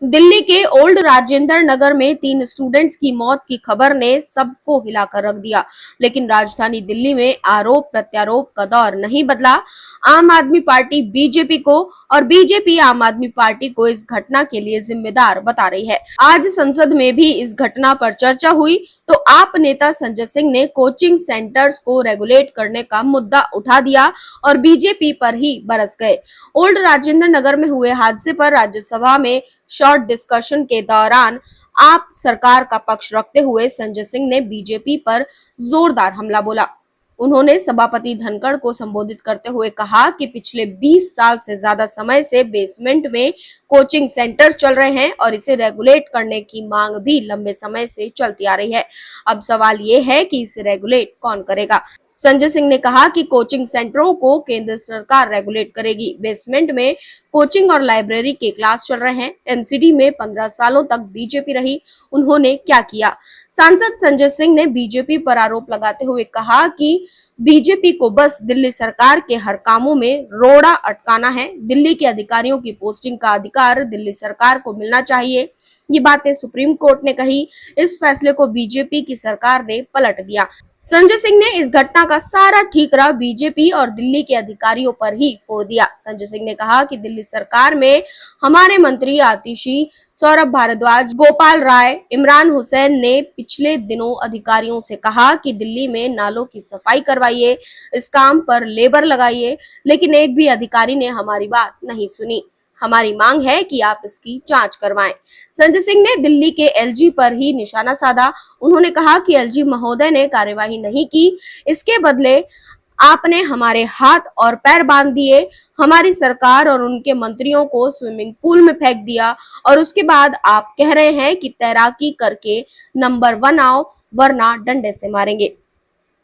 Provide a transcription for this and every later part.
दिल्ली के ओल्ड राजेंद्र नगर में 3 स्टूडेंट्स की मौत की खबर ने सबको हिलाकर रख दिया, लेकिन राजधानी दिल्ली में आरोप प्रत्यारोप का दौर नहीं बदला। आम आदमी पार्टी बीजेपी को और बीजेपी आम आदमी पार्टी को इस घटना के लिए जिम्मेदार बता रही है। आज संसद में भी इस घटना पर चर्चा हुई तो आप नेता संजय सिंह ने कोचिंग सेंटर्स को रेगुलेट करने का मुद्दा उठा दिया और बीजेपी पर ही बरस गए। ओल्ड राजेंद्र नगर में हुए हादसे पर राज्यसभा में शॉर्ट डिस्कशन के दौरान आप सरकार का पक्ष रखते हुए संजय सिंह ने बीजेपी पर जोरदार हमला बोला। उन्होंने सभापति धनखड़ को संबोधित करते हुए कहा कि पिछले 20 साल से ज्यादा समय से बेसमेंट में कोचिंग सेंटर्स चल रहे हैं और इसे रेगुलेट करने की मांग भी लंबे समय से चलती आ रही है। अब सवाल ये है कि इसे रेगुलेट कौन करेगा। संजय सिंह ने कहा कि कोचिंग सेंटरों को केंद्र सरकार रेगुलेट करेगी। बेसमेंट में कोचिंग और लाइब्रेरी के क्लास चल रहे हैं। एमसीडी में 15 सालों तक बीजेपी रही, उन्होंने क्या किया? सांसद संजय सिंह ने बीजेपी पर आरोप लगाते हुए कहा कि बीजेपी को बस दिल्ली सरकार के हर कामों में रोड़ा अटकाना है। दिल्ली के अधिकारियों की पोस्टिंग का अधिकार दिल्ली सरकार को मिलना चाहिए। ये बातें सुप्रीम कोर्ट ने कही। इस फैसले को बीजेपी की सरकार ने पलट दिया। संजय सिंह ने इस घटना का सारा ठीकरा बीजेपी और दिल्ली के अधिकारियों पर ही फोड़ दिया। संजय सिंह ने कहा कि दिल्ली सरकार में हमारे मंत्री आतिशी, सौरभ भारद्वाज, गोपाल राय, इमरान हुसैन ने पिछले दिनों अधिकारियों से कहा कि दिल्ली में नालों की सफाई करवाइए, इस काम पर लेबर लगाइए, लेकिन एक भी अधिकारी ने हमारी बात नहीं सुनी। हमारी मांग है कि आप इसकी जांच करवाएं। संजय सिंह ने दिल्ली के एलजी पर ही निशाना साधा। उन्होंने कहा कि एलजी महोदय ने कार्यवाही नहीं की, इसके बदले आपने हमारे हाथ और पैर बांध दिए, हमारी सरकार और उनके मंत्रियों को स्विमिंग पूल में फेंक दिया और उसके बाद आप कह रहे हैं कि तैराकी करके नंबर 1 आओ वरना डंडे से मारेंगे।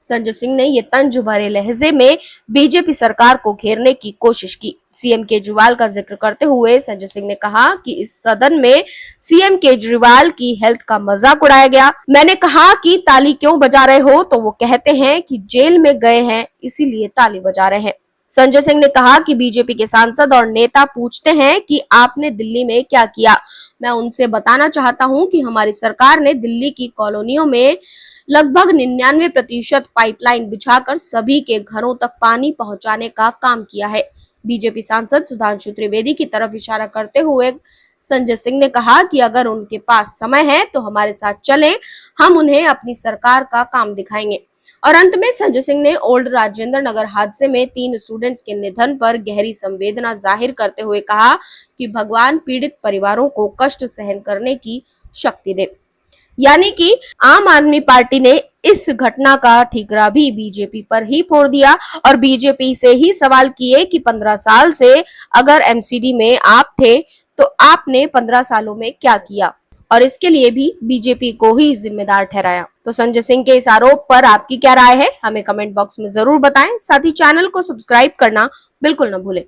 संजय सिंह ने ये तंज भरे लहजे में बीजेपी सरकार को घेरने की कोशिश की। सीएम केजरीवाल का जिक्र करते हुए संजय सिंह ने कहा कि इस सदन में सीएम केजरीवाल की हेल्थ का मजाक उड़ाया गया। मैंने कहा कि ताली क्यों बजा रहे हो, तो वो कहते हैं कि जेल में गए हैं इसीलिए ताली बजा रहे हैं। संजय सिंह ने कहा कि बीजेपी के सांसद और नेता पूछते हैं कि आपने दिल्ली में क्या किया। मैं उनसे बताना चाहता हूं कि हमारी सरकार ने दिल्ली की कॉलोनियों में लगभग 99% पाइपलाइन बिछाकर सभी के घरों तक पानी पहुंचाने का काम किया है। बीजेपी सांसद सुधांशु त्रिवेदी की तरफ इशारा करते हुए संजय सिंह ने कहा कि अगर उनके पास समय है तो हमारे साथ चलें, हम उन्हें अपनी सरकार का काम दिखाएंगे। और अंत में संजय सिंह ने ओल्ड राजेंद्र नगर हादसे में 3 स्टूडेंट्स के निधन पर गहरी संवेदना जाहिर करते हुए कहा कि भगवान पीड़ित परिवारों को कष्ट सहन करने की शक्ति दे। यानी कि आम आदमी पार्टी ने इस घटना का ठीकरा भी बीजेपी पर ही फोड़ दिया और बीजेपी से ही सवाल किए कि 15 साल से अगर एमसीडी में आप थे तो आपने 15 सालों में क्या किया, और इसके लिए भी बीजेपी को ही जिम्मेदार ठहराया। तो संजय सिंह के इस आरोप पर आपकी क्या राय है, हमें कमेंट बॉक्स में जरूर बताएं। साथ ही चैनल को सब्सक्राइब करना बिल्कुल न भूलें।